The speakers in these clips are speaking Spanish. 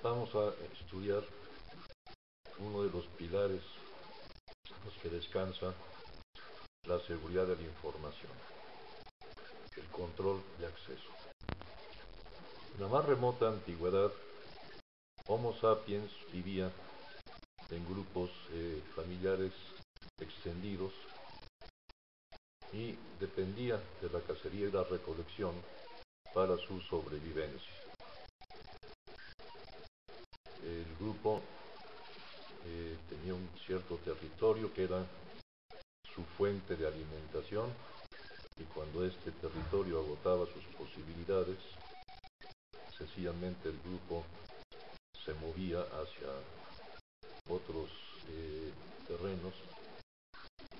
Vamos a estudiar uno de los pilares en los que descansa la seguridad de la información, el control de acceso. En la más remota antigüedad, Homo sapiens vivía en grupos familiares extendidos y dependía de la cacería y la recolección para su sobrevivencia. El grupo tenía un cierto territorio que era su fuente de alimentación, y cuando este territorio agotaba sus posibilidades, sencillamente el grupo se movía hacia otros terrenos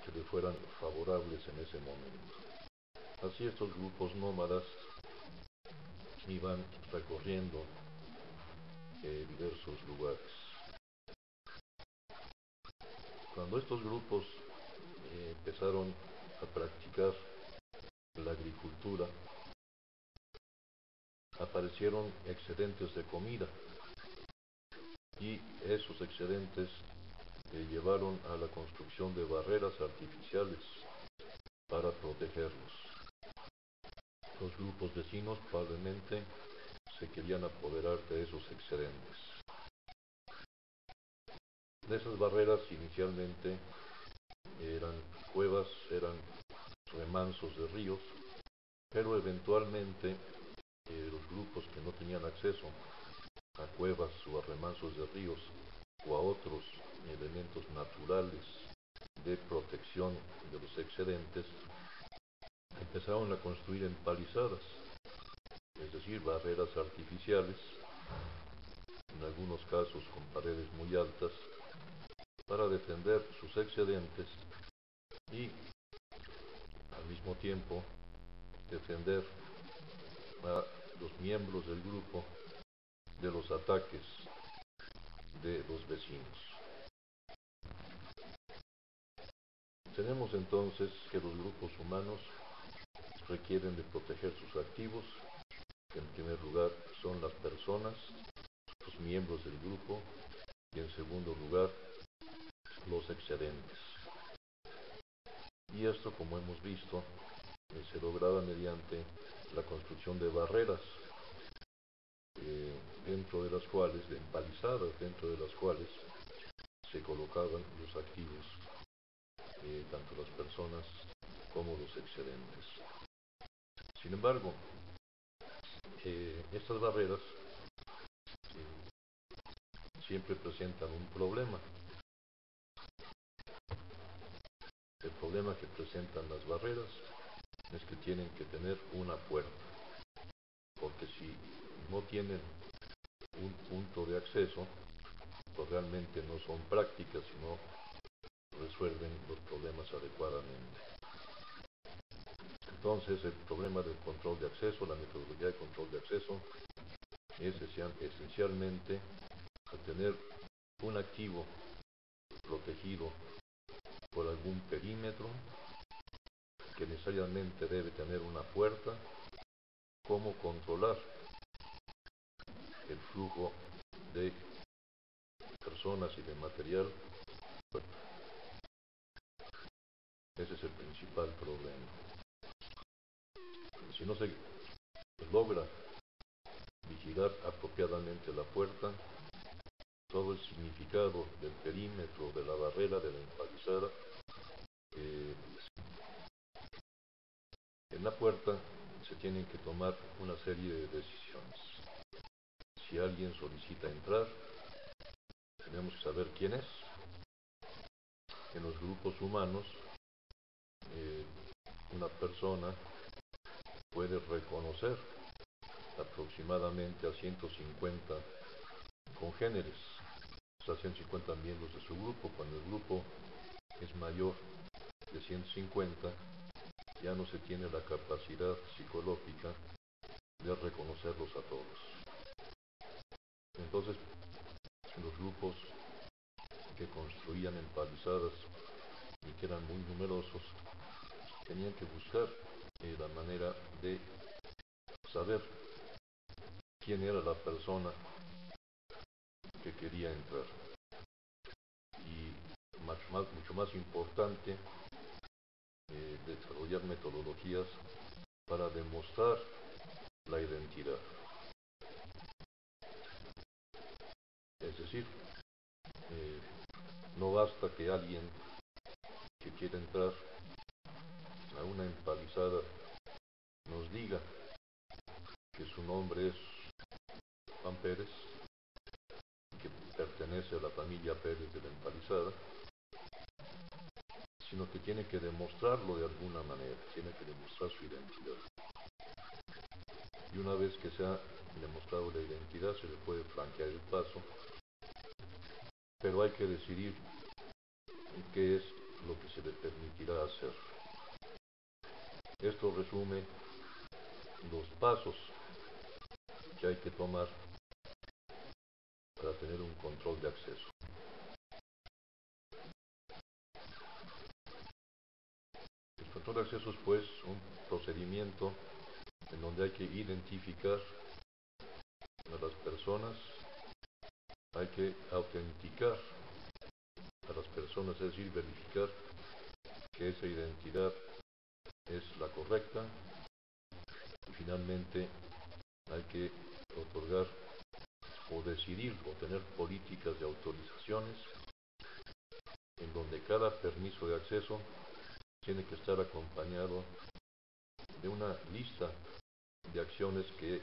que le fueran favorables en ese momento. Así estos grupos nómadas iban recorriendo diversos lugares. Cuando estos grupos empezaron a practicar la agricultura, aparecieron excedentes de comida, y esos excedentes llevaron a la construcción de barreras artificiales para protegerlos. Los grupos vecinos probablemente se querían apoderar de esos excedentes. De esas barreras inicialmente eran cuevas, eran remansos de ríos, pero eventualmente los grupos que no tenían acceso a cuevas o a remansos de ríos o a otros elementos naturales de protección de los excedentes, empezaron a construir empalizadas, es decir, barreras artificiales, en algunos casos con paredes muy altas, para defender sus excedentes y al mismo tiempo defender a los miembros del grupo de los ataques de los vecinos. Tenemos entonces que los grupos humanos requieren de proteger sus activos, que en primer lugar son las personas, los miembros del grupo, y en segundo lugar los excedentes. Y esto, como hemos visto, se lograba mediante la construcción de barreras, dentro de las cuales, de empalizadas, dentro de las cuales se colocaban los activos, tanto las personas como los excedentes. Sin embargo, estas barreras siempre presentan un problema. El problema que presentan las barreras es que tienen que tener una puerta, porque si no tienen un punto de acceso, pues realmente no son prácticas y no resuelven los problemas adecuadamente. Entonces, el problema del control de acceso, la metodología de control de acceso, es esencialmente tener un activo protegido por algún perímetro, que necesariamente debe tener una puerta. Cómo controlar el flujo de personas y de material. Ese es el principal problema. Si no se logra vigilar apropiadamente la puerta, todo el significado del perímetro, de la barrera, de la empalizada, en la puerta se tienen que tomar una serie de decisiones. Si alguien solicita entrar, tenemos que saber quién es. En los grupos humanos, una persona puede reconocer aproximadamente a 150 congéneres, o sea, 150 miembros de su grupo. Cuando el grupo es mayor de 150, ya no se tiene la capacidad psicológica de reconocerlos a todos. Entonces, los grupos que construían empalizadas y que eran muy numerosos, tenían que buscar la manera de saber quién era la persona que quería entrar. Y mucho más importante, desarrollar metodologías para demostrar la identidad. Es decir, no basta que alguien que quiera entrar a una empalizada nos diga que su nombre es Juan Pérez, que pertenece a la familia Pérez de la empalizada, sino que tiene que demostrarlo de alguna manera, tiene que demostrar su identidad. Y una vez que se ha demostrado la identidad, se le puede franquear el paso, pero hay que decidir qué es lo que se le permitirá hacer. Esto resume los pasos que hay que tomar para tener un control de acceso. El control de acceso es pues un procedimiento en donde hay que identificar a las personas, hay que autenticar a las personas, es decir, verificar que esa identidad es la correcta, y finalmente hay que otorgar o decidir o tener políticas de autorizaciones en donde cada permiso de acceso tiene que estar acompañado de una lista de acciones que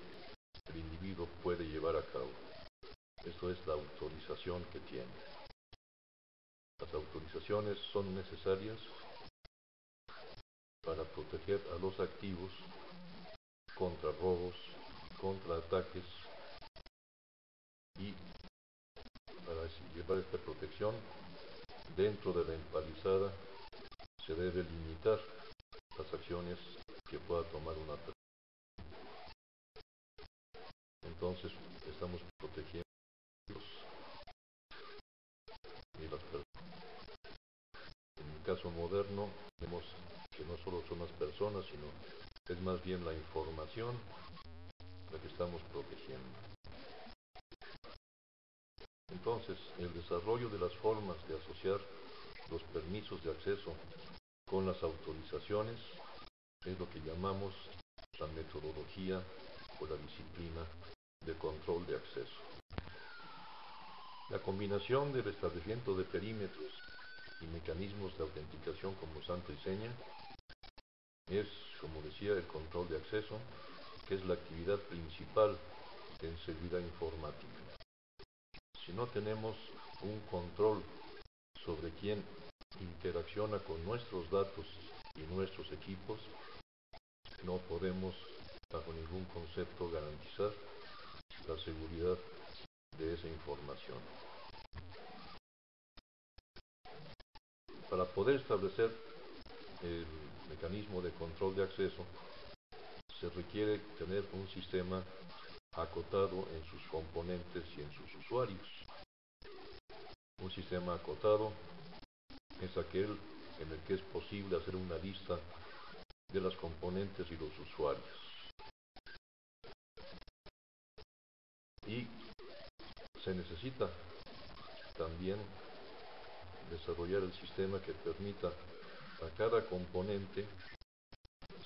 el individuo puede llevar a cabo. Esto es la autorización que tiene. Las autorizaciones son necesarias para proteger a los activos contra robos, contra ataques, y para llevar esta protección dentro de la empalizada se debe limitar las acciones que pueda tomar una persona. Entonces estamos protegiendo y las personas. En el caso moderno vemos que no solo son las personas, sino es más bien la información la que estamos protegiendo. Entonces, el desarrollo de las formas de asociar los permisos de acceso con las autorizaciones es lo que llamamos la metodología o la disciplina de control de acceso. La combinación del establecimiento de perímetros y mecanismos de autenticación como santo y seña es, como decía, el control de acceso, que es la actividad principal en seguridad informática. Si no tenemos un control sobre quién interacciona con nuestros datos y nuestros equipos, no podemos bajo ningún concepto garantizar la seguridad de esa información. Para poder establecer el mecanismo de control de acceso, se requiere tener un sistema acotado en sus componentes y en sus usuarios. Un sistema acotado es aquel en el que es posible hacer una lista de las componentes y los usuarios. Y se necesita también desarrollar el sistema que permita a cada componente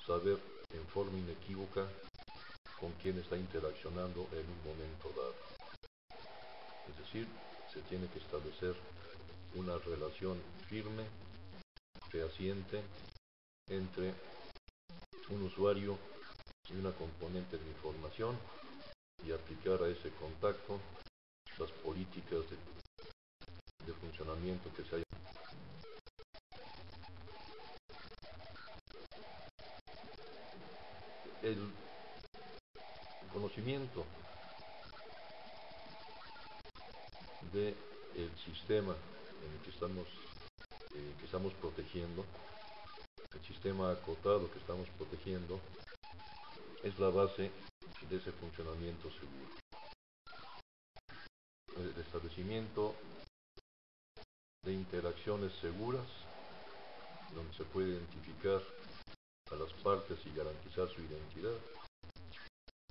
saber en forma inequívoca con quién está interaccionando en un momento dado. Es decir, se tiene que establecer una relación firme, fehaciente, entre un usuario y una componente de información y aplicar a ese contacto las políticas de funcionamiento que se hayan. El conocimiento del sistema en el que estamos protegiendo, el sistema acotado que estamos protegiendo, es la base de ese funcionamiento seguro. El establecimiento de interacciones seguras, donde se puede identificar a las partes y garantizar su identidad,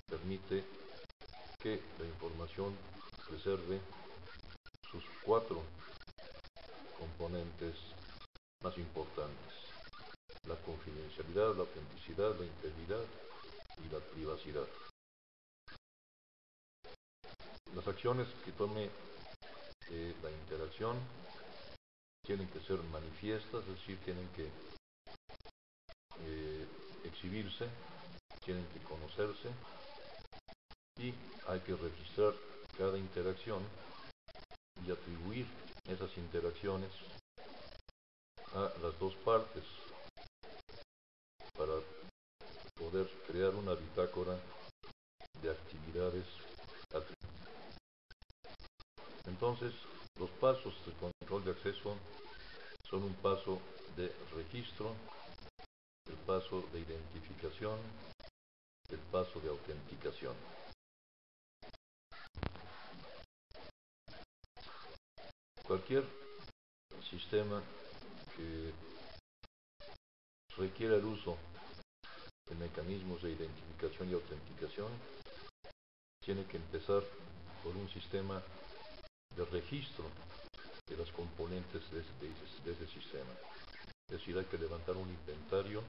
permite que la información preserve sus 4 componentes más importantes: la confidencialidad, la autenticidad, la integridad y la privacidad. Las acciones que tome la interacción tienen que ser manifiestas, es decir, tienen que exhibirse, tienen que conocerse, y hay que registrar cada interacción y atribuir esas interacciones a las 2 partes para poder crear una bitácora de actividades. Entonces, los pasos de control de acceso son un paso de registro, el paso de identificación, el paso de autenticación. Cualquier sistema que requiera el uso de mecanismos de identificación y autenticación tiene que empezar por un sistema de registro de las componentes de ese sistema. Es decir, hay que levantar un inventario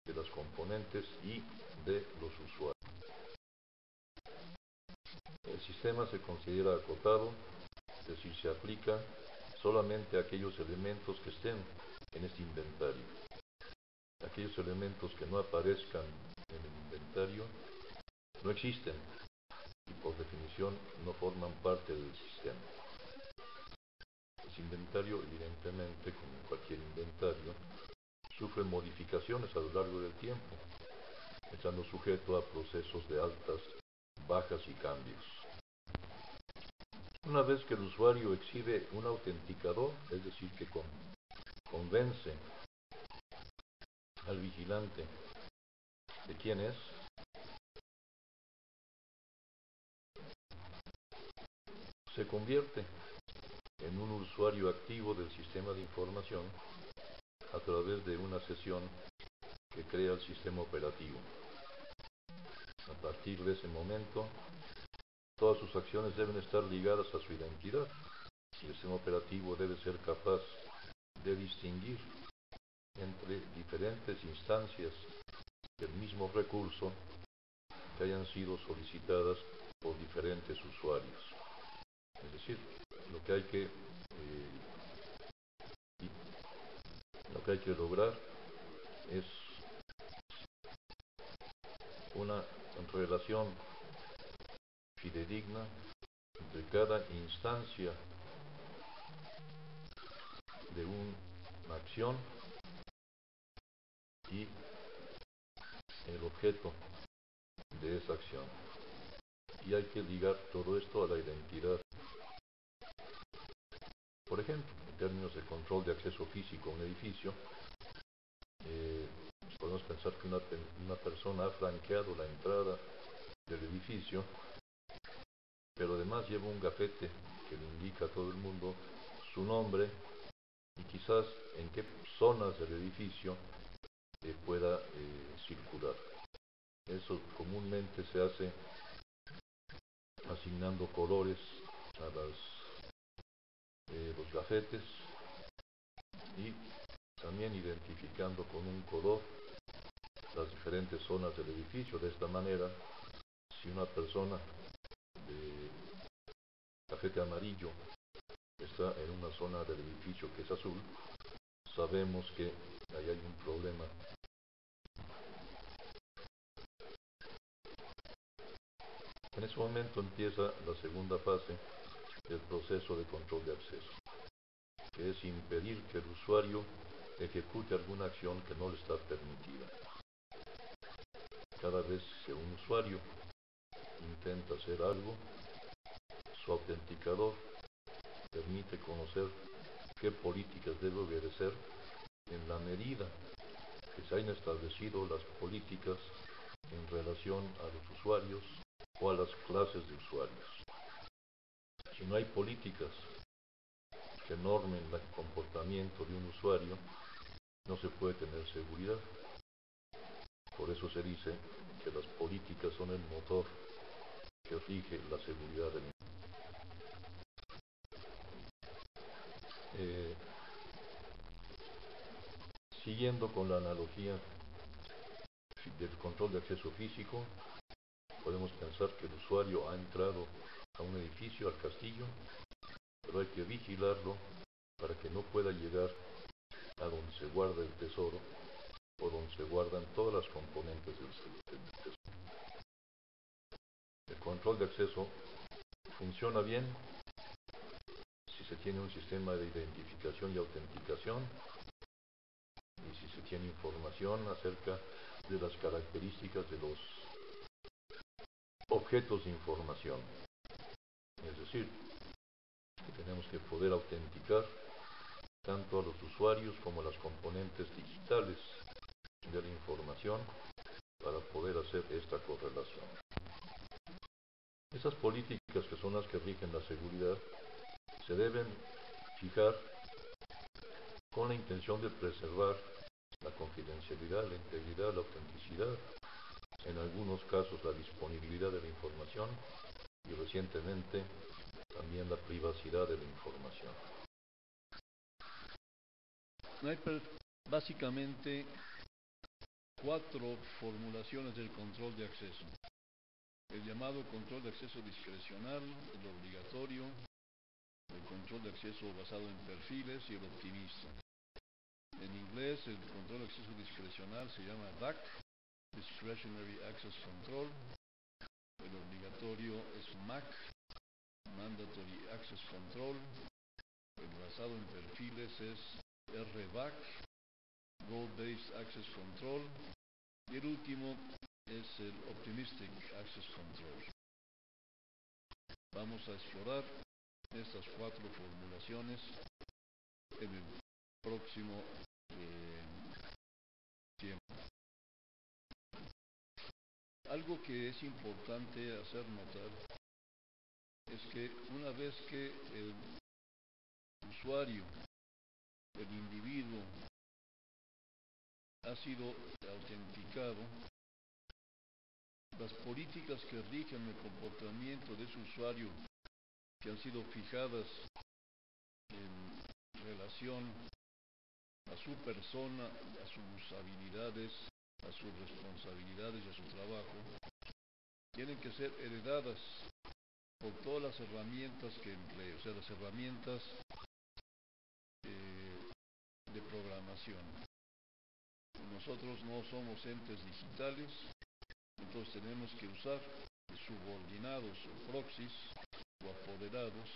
de las componentes y de los usuarios. El sistema se considera acotado, es decir, se aplica solamente a aquellos elementos que estén en este inventario. Aquellos elementos que no aparezcan en el inventario no existen y por definición no forman parte del sistema. Ese inventario, evidentemente, como cualquier inventario, sufre modificaciones a lo largo del tiempo, estando sujeto a procesos de altas, bajas y cambios. Una vez que el usuario exhibe un autenticador, es decir, que convence al vigilante de quién es, se convierte en un usuario activo del sistema de información a través de una sesión que crea el sistema operativo. A partir de ese momento, todas sus acciones deben estar ligadas a su identidad. El sistema operativo debe ser capaz de distinguir entre diferentes instancias del mismo recurso que hayan sido solicitadas por diferentes usuarios. Es decir, lo que hay que lograr es una relación fidedigna entre cada instancia de una acción y el objeto de esa acción. Y hay que ligar todo esto a la identidad. Por ejemplo, en términos de control de acceso físico a un edificio, podemos pensar que una persona ha franqueado la entrada del edificio, pero además lleva un gafete que le indica a todo el mundo su nombre y quizás en qué zonas del edificio pueda circular. Eso comúnmente se hace asignando colores a los gafetes y también identificando con un color las diferentes zonas del edificio. De esta manera, si una persona de gafete amarillo está en una zona del edificio que es azul, sabemos que ahí hay un problema. En ese momento empieza la segunda fase del proceso de control de acceso, que es impedir que el usuario ejecute alguna acción que no le está permitida. Cada vez que un usuario intenta hacer algo, su autenticador permite conocer qué políticas debe obedecer en la medida que se hayan establecido las políticas en relación a los usuarios o a las clases de usuarios. Si no hay políticas que normen el comportamiento de un usuario, no se puede tener seguridad. Por eso se dice que las políticas son el motor que rige la seguridad del Siguiendo con la analogía del control de acceso físico, podemos pensar que el usuario ha entrado a un edificio, al castillo, pero hay que vigilarlo para que no pueda llegar a donde se guarda el tesoro o donde se guardan todas las componentes del tesoro. El control de acceso funciona bien si se tiene un sistema de identificación y autenticación y si se tiene información acerca de las características de los objetos de información. Es decir, que tenemos que poder autenticar tanto a los usuarios como a las componentes digitales de la información para poder hacer esta correlación. Esas políticas que son las que rigen la seguridad se deben fijar con la intención de preservar la confidencialidad, la integridad, la autenticidad, en algunos casos la disponibilidad de la información y recientemente también la privacidad de la información. Hay básicamente 4 formulaciones del control de acceso. El llamado control de acceso discrecional, el obligatorio, el control de acceso basado en perfiles y el optimista. En inglés, el control de acceso discrecional se llama DAC, Discretionary Access Control. El obligatorio es MAC, Mandatory Access Control. El basado en perfiles es RBAC, Role-Based Access Control. Y el último es el Optimistic Access Control. Vamos a explorar estas 4 formulaciones en el próximo tiempo. Algo que es importante hacer notar es que una vez que el usuario, el individuo, ha sido autenticado, las políticas que rigen el comportamiento de ese usuario, que han sido fijadas en relación a su persona, a sus habilidades, a sus responsabilidades y a su trabajo, tienen que ser heredadas por todas las herramientas que emplee, o sea, las herramientas de programación. Nosotros no somos entes digitales, entonces tenemos que usar subordinados o proxies o apoderados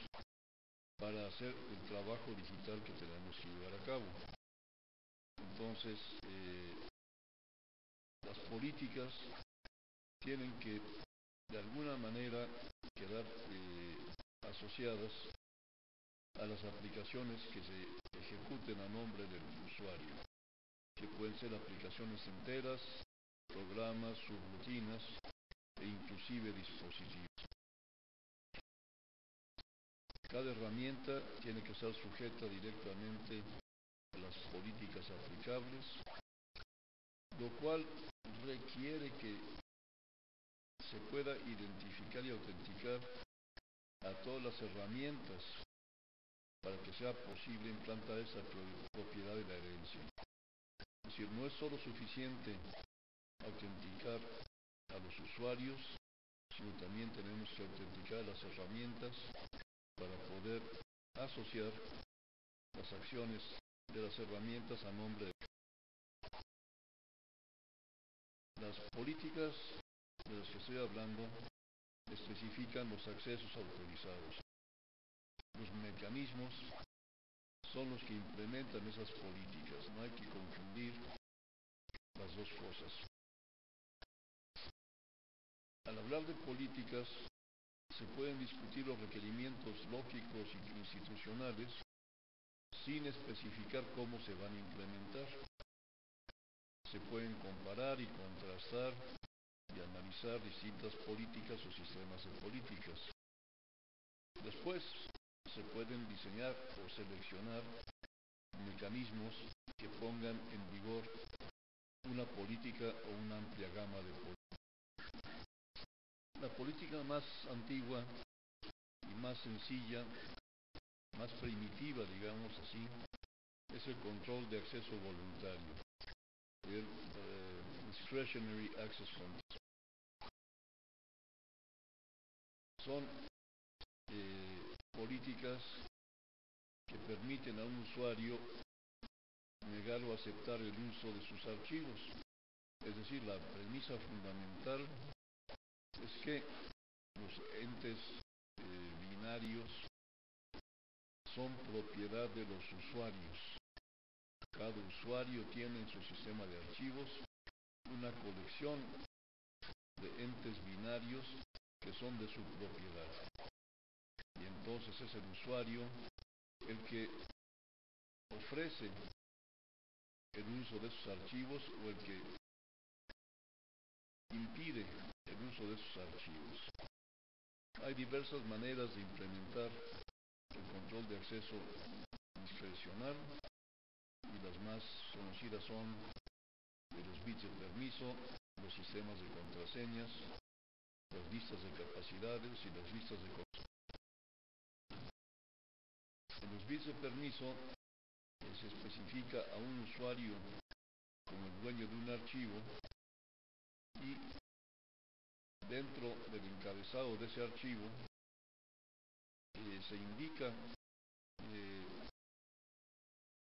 para hacer el trabajo digital que tenemos que llevar a cabo. Entonces, las políticas tienen que de alguna manera quedar asociadas a las aplicaciones que se ejecuten a nombre del usuario, que pueden ser aplicaciones enteras, programas, subrutinas e inclusive dispositivos. Cada herramienta tiene que estar sujeta directamente a las políticas aplicables, lo cual requiere que se pueda identificar y autenticar a todas las herramientas para que sea posible implantar esa propiedad de la herencia. Es decir, no es solo suficiente autenticar a los usuarios, sino también tenemos que autenticar las herramientas para poder asociar las acciones de las herramientas a nombre de las políticas de las que estoy hablando. Especifican los accesos autorizados. Los mecanismos son los que implementan esas políticas. No hay que confundir las dos cosas. Al hablar de políticas, se pueden discutir los requerimientos lógicos y institucionales sin especificar cómo se van a implementar. Se pueden comparar y contrastar y analizar distintas políticas o sistemas de políticas. Después, se pueden diseñar o seleccionar mecanismos que pongan en vigor una política o una amplia gama de políticas. La política más antigua y más sencilla, más primitiva, digamos así, es el control de acceso voluntario, el discretionary access control. Son políticas que permiten a un usuario negar o aceptar el uso de sus archivos. Es decir, la premisa fundamental es que los entes binarios son propiedad de los usuarios. Cada usuario tiene en su sistema de archivos una colección de entes binarios que son de su propiedad. Y entonces es el usuario el que ofrece el uso de esos archivos o el que impide el uso de esos archivos. Hay diversas maneras de implementar el control de acceso discrecional y las más conocidas son los bits de permiso, los sistemas de contraseñas, las listas de capacidades y las listas de contraseñas. En los bits de permiso se especifica a un usuario como el dueño de un archivo y dentro del encabezado de ese archivo se indica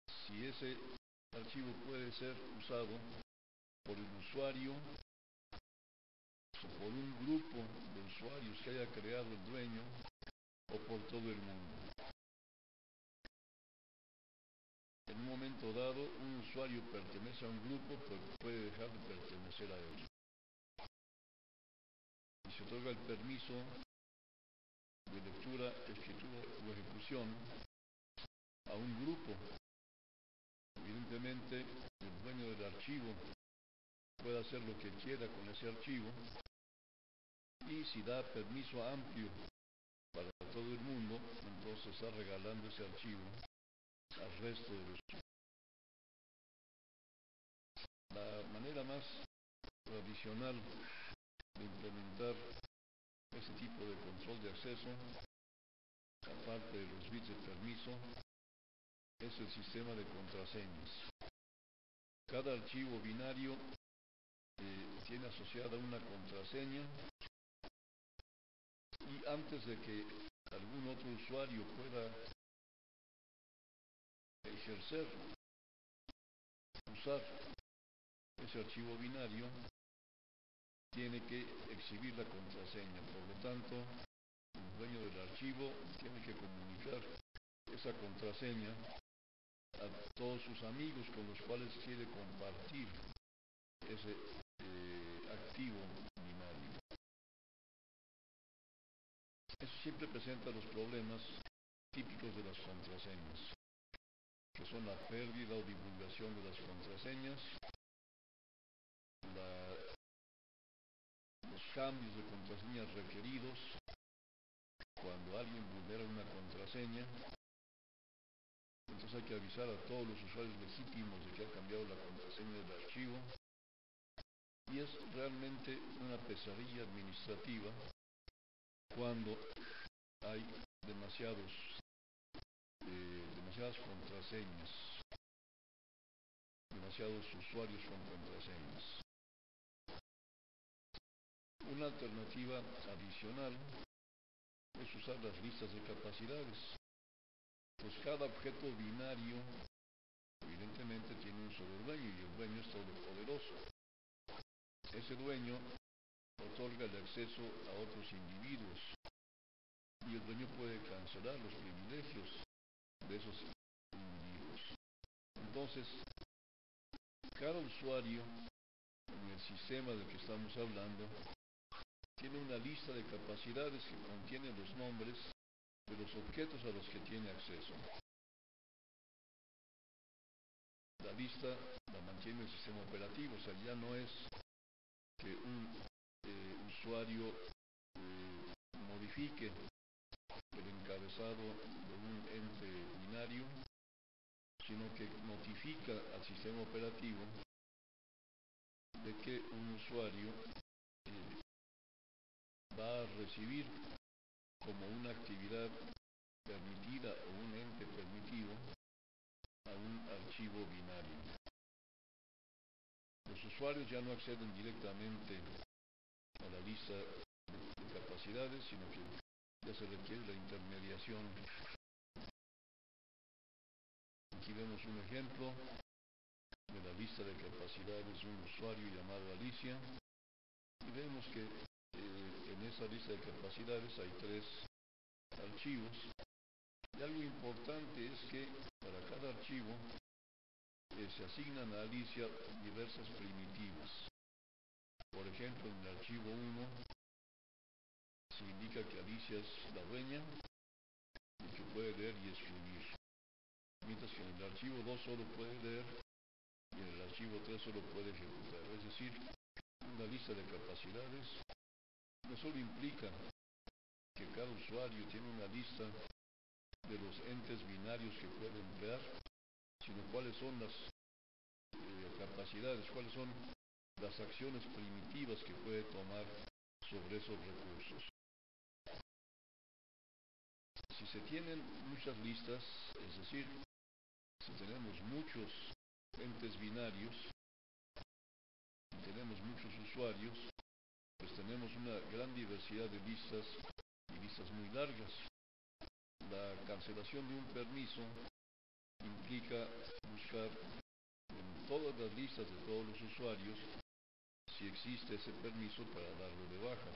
si ese archivo puede ser usado por el usuario o por un grupo de usuarios que haya creado el dueño o por todo el mundo. En un momento dado, un usuario pertenece a un grupo, pero puede dejar de pertenecer a él. Y se otorga el permiso de lectura, escritura o ejecución a un grupo. Evidentemente, el dueño del archivo puede hacer lo que quiera con ese archivo, y si da permiso amplio para todo el mundo, entonces está regalando ese archivo al resto de los. La manera más tradicional de implementar ese tipo de control de acceso, aparte de los bits de permiso, es el sistema de contraseñas. Cada archivo binario tiene asociada una contraseña, y antes de que algún otro usuario pueda ejercer, usar ese archivo binario, tiene que exhibir la contraseña. Por lo tanto, el dueño del archivo tiene que comunicar esa contraseña a todos sus amigos con los cuales quiere compartir ese activo binario. Eso siempre presenta los problemas típicos de las contraseñas, que son la pérdida o divulgación de las contraseñas, los cambios de contraseñas requeridos cuando alguien vulnera una contraseña. Entonces hay que avisar a todos los usuarios legítimos de que ha cambiado la contraseña del archivo, y es realmente una pesadilla administrativa cuando hay demasiadas contraseñas, demasiados usuarios con contraseñas. Una alternativa adicional es usar las listas de capacidades. Pues cada objeto binario evidentemente tiene un solo dueño, y el dueño es todopoderoso. Ese dueño otorga el acceso a otros individuos, y el dueño puede cancelar los privilegios de esos individuos. Entonces, cada usuario en el sistema del que estamos hablando tiene una lista de capacidades que contiene los nombres de los objetos a los que tiene acceso. La lista la mantiene el sistema operativo, o sea, ya no es que un usuario modifique el encabezado de un ente binario, sino que notifica al sistema operativo de que un usuario va a recibir como una actividad permitida o un ente permitido a un archivo binario. Los usuarios ya no acceden directamente a la lista de capacidades, sino que ya se requiere la intermediación. Aquí vemos un ejemplo de la lista de capacidades de un usuario llamado Alicia, y vemos que en esa lista de capacidades hay 3 archivos, y algo importante es que para cada archivo se asignan a Alicia diversas primitivas. Por ejemplo, en el archivo 1 se indica que Alicia es la dueña y que puede leer y escribir, mientras que en el archivo 2 solo puede leer y en el archivo 3 solo puede ejecutar. Es decir, una lista de capacidades no solo implica que cada usuario tiene una lista de los entes binarios que puede emplear, sino cuáles son las capacidades, cuáles son las acciones primitivas que puede tomar sobre esos recursos. Si se tienen muchas listas, es decir, si tenemos muchos entes binarios y tenemos muchos usuarios, pues tenemos una gran diversidad de listas y listas muy largas. La cancelación de un permiso implica buscar en todas las listas de todos los usuarios si existe ese permiso para darlo de baja.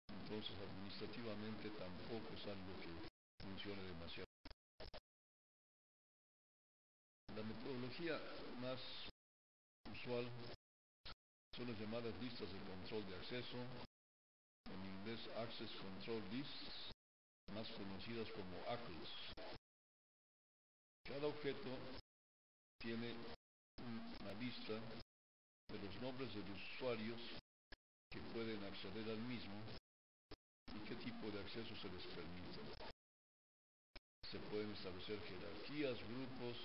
Entonces, administrativamente tampoco es algo que funcione demasiado. La metodología más usual son las llamadas listas de control de acceso, en inglés Access Control Lists, más conocidas como ACLs. Cada objeto tiene una lista de los nombres de los usuarios que pueden acceder al mismo y qué tipo de acceso se les permite. Se pueden establecer jerarquías, grupos,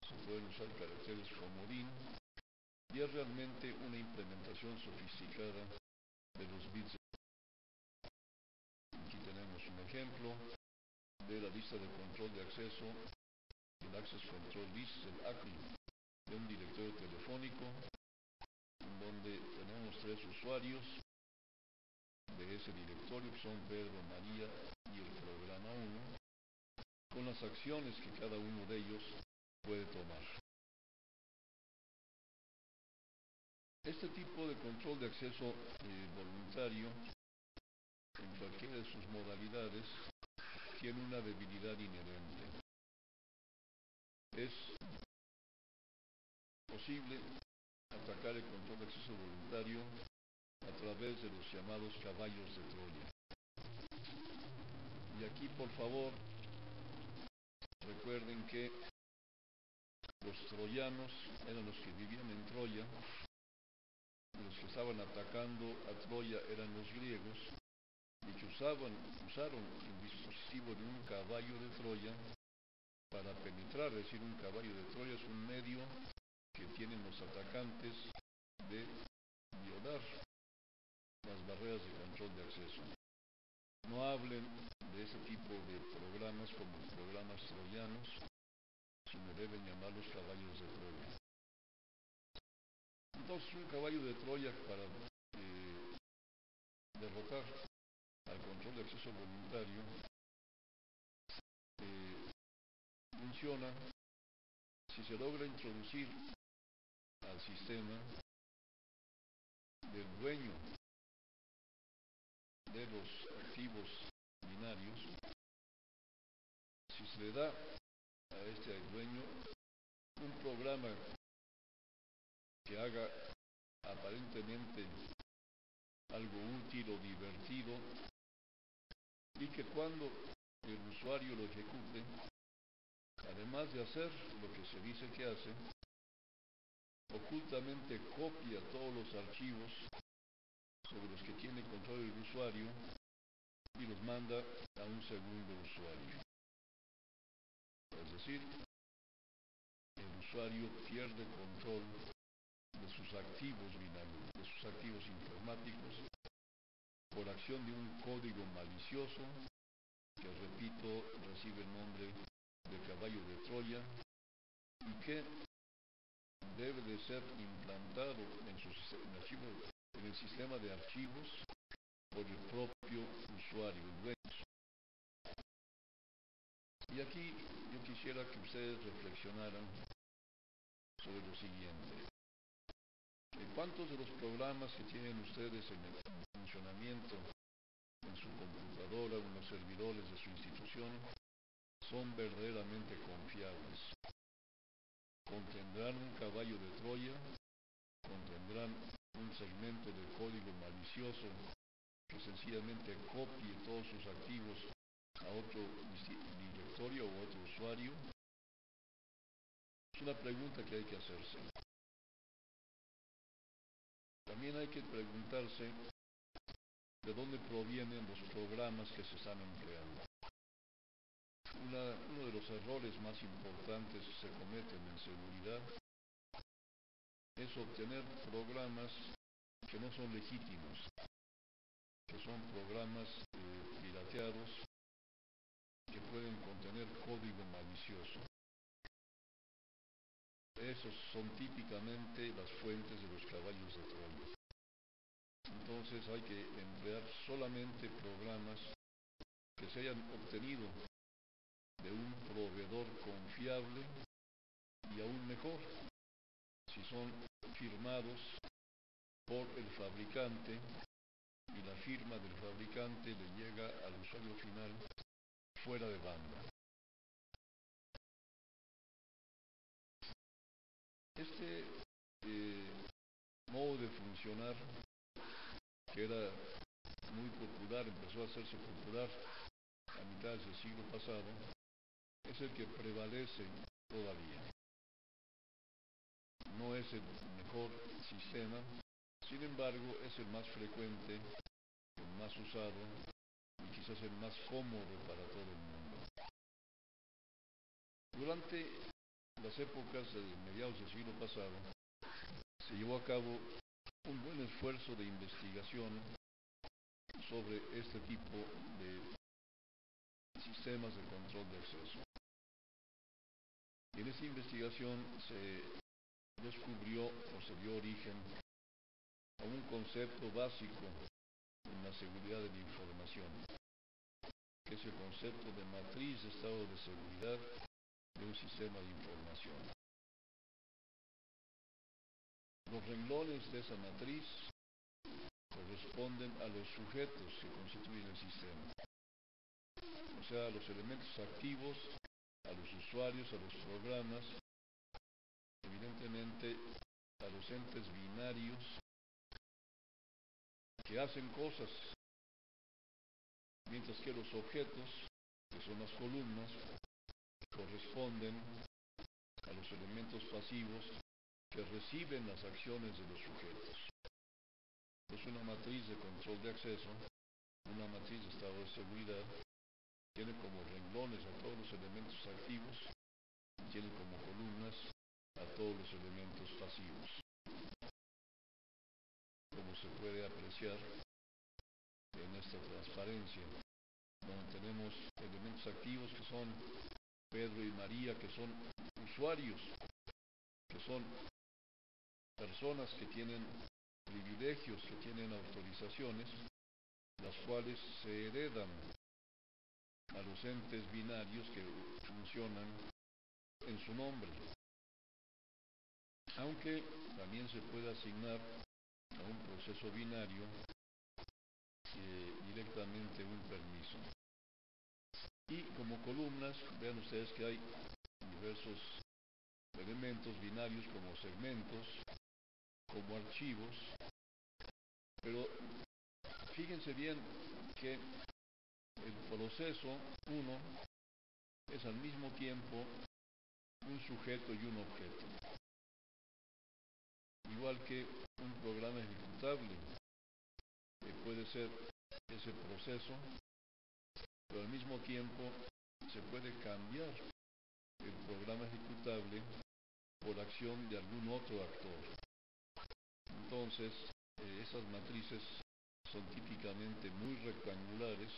se pueden usar caracteres comodín, y es realmente una implementación sofisticada de los bits. Aquí tenemos un ejemplo de la lista de control de acceso, el Access Control List, el ACL, de un directorio telefónico, en donde tenemos 3 usuarios de ese directorio, que son Pedro, María y el programa 1, con las acciones que cada uno de ellos puede tomar. Este tipo de control de acceso voluntario, en cualquiera de sus modalidades, tiene una debilidad inherente. Es posible atacar el control de acceso voluntario a través de los llamados caballos de Troya. Y aquí, por favor, recuerden que los troyanos eran los que vivían en Troya, y los que estaban atacando a Troya eran los griegos, y que usaron el dispositivo de un caballo de Troya para penetrar. Es decir, un caballo de Troya es un medio que tienen los atacantes de violar las barreras de control de acceso. No hablen de ese tipo de programas como programas troyanos, sino deben llamarlos caballos de Troya. Entonces, un caballo de Troya, para derrotar al control de acceso voluntario, funciona si se logra introducir al sistema del dueño de los activos binarios, si se le da a este dueño un programa que haga aparentemente algo útil o divertido, y que cuando el usuario lo ejecute, además de hacer lo que se dice que hace, ocultamente copia todos los archivos sobre los que tiene control el usuario y los manda a un segundo usuario. Es decir, el usuario pierde control de sus activos binarios, de sus activos informáticos, por acción de un código malicioso que, repito, recibe el nombre de caballo de Troya y que debe de ser implantado en el sistema de archivos por el propio usuario, el dueño. Y aquí yo quisiera que ustedes reflexionaran sobre lo siguiente. ¿Cuántos de los programas que tienen ustedes en el funcionamiento en su computadora o en los servidores de su institución son verdaderamente confiables? ¿Contendrán un caballo de Troya? ¿Contendrán un segmento de código malicioso que sencillamente copie todos sus activos a otro directorio o a otro usuario? Es una pregunta que hay que hacerse. También hay que preguntarse de dónde provienen los programas que se están empleando. Uno de los errores más importantes que se cometen en seguridad es obtener programas que no son legítimos, que son programas pirateados, que pueden contener código malicioso. Esos son típicamente las fuentes de los caballos de Troya. Entonces hay que emplear solamente programas que se hayan obtenido de un proveedor confiable y aún mejor, si son firmados por el fabricante y la firma del fabricante le llega al usuario final fuera de banda. Este modo de funcionar, que era muy popular, empezó a hacerse popular a mitad del siglo pasado, es el que prevalece todavía. No es el mejor sistema, sin embargo es el más frecuente, el más usado y quizás el más cómodo para todo el mundo. Durante las épocas de mediados del siglo pasado se llevó a cabo un buen esfuerzo de investigación sobre este tipo de sistemas de control de acceso. Y en esta investigación se descubrió o se dio origen a un concepto básico en la seguridad de la información, que es el concepto de matriz de estado de seguridad de un sistema de información. Los renglones de esa matriz corresponden a los sujetos que constituyen el sistema, o sea, a los elementos activos, a los usuarios, a los programas, evidentemente a los entes binarios que hacen cosas, mientras que los objetos, que son las columnas, corresponden a los elementos pasivos que reciben las acciones de los sujetos. Es una matriz de control de acceso, una matriz de estado de seguridad, tiene como renglones a todos los elementos activos y tiene como columnas a todos los elementos pasivos. Como se puede apreciar en esta transparencia, donde tenemos elementos activos que son Pedro y María, que son usuarios, que son personas que tienen privilegios, que tienen autorizaciones, las cuales se heredan a los entes binarios que funcionan en su nombre. Aunque también se puede asignar a un proceso binario directamente un permiso. Y como columnas, vean ustedes que hay diversos elementos binarios como segmentos, como archivos, pero fíjense bien que el proceso 1 es al mismo tiempo un sujeto y un objeto. Igual que un programa ejecutable, que puede ser ese proceso, pero al mismo tiempo se puede cambiar el programa ejecutable por acción de algún otro actor. Entonces, esas matrices son típicamente muy rectangulares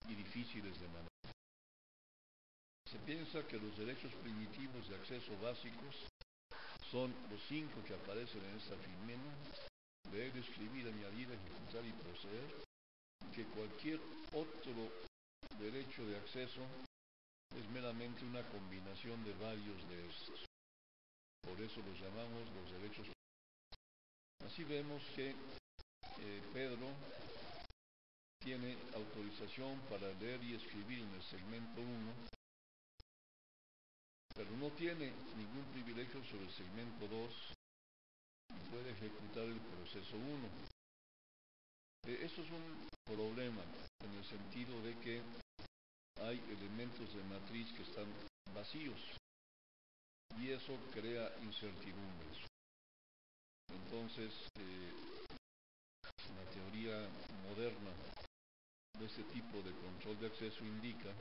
y difíciles de manejar. Se piensa que los derechos primitivos de acceso básicos son los 5 que aparecen en esta filmena: leer, escribir, añadir, ejecutar y poseer, y que cualquier otro derecho de acceso es meramente una combinación de varios de estos. Por eso los llamamos los derechos. Así vemos que Pedro tiene autorización para leer y escribir en el segmento 1, pero no tiene ningún privilegio sobre el segmento 2 y puede ejecutar el proceso 1. Eso es un problema en el sentido de que hay elementos de matriz que están vacíos y eso crea incertidumbres. Entonces, la teoría moderna de este tipo de control de acceso indica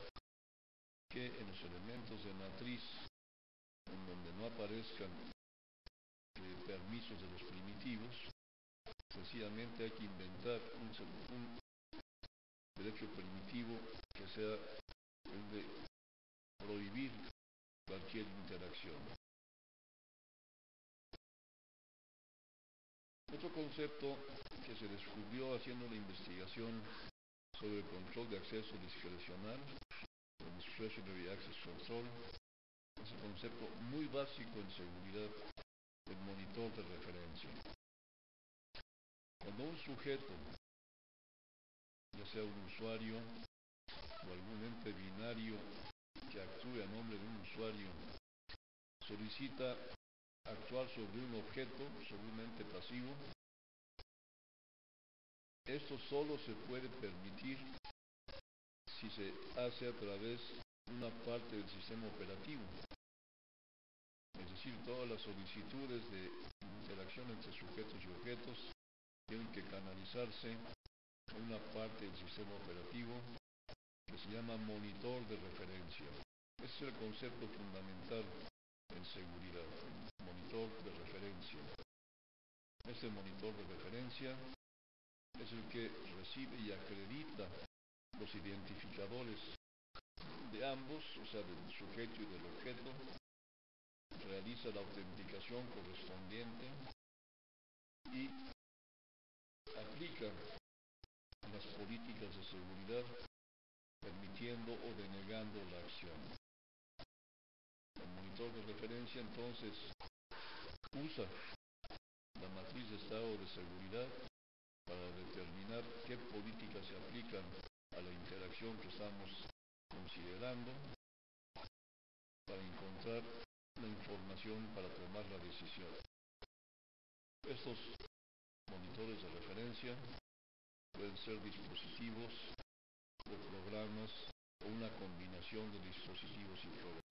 que en los elementos de matriz en donde no aparezcan permisos de los primitivos, sencillamente hay que inventar un derecho primitivo que sea el de prohibir cualquier interacción. Otro concepto que se descubrió haciendo la investigación sobre el control de acceso discrecional, el Discretionary Access Control, es un concepto muy básico en seguridad del monitor de referencia. Cuando un sujeto, ya sea un usuario o algún ente binario que actúe a nombre de un usuario, solicita actuar sobre un objeto, sobre un ente pasivo, esto solo se puede permitir si se hace a través de una parte del sistema operativo. Es decir, todas las solicitudes de interacción entre sujetos y objetos tienen que canalizarse a una parte del sistema operativo que se llama monitor de referencia. Ese es el concepto fundamental en seguridad, el monitor de referencia. Este monitor de referencia es el que recibe y acredita los identificadores de ambos, o sea, del sujeto y del objeto, realiza la autenticación correspondiente y aplica las políticas de seguridad permitiendo o denegando la acción. El monitor de referencia entonces usa la matriz de estado de seguridad para determinar qué políticas se aplican a la interacción que estamos considerando, para encontrar la información para tomar la decisión. Estos monitores de referencia pueden ser dispositivos o programas o una combinación de dispositivos y programas.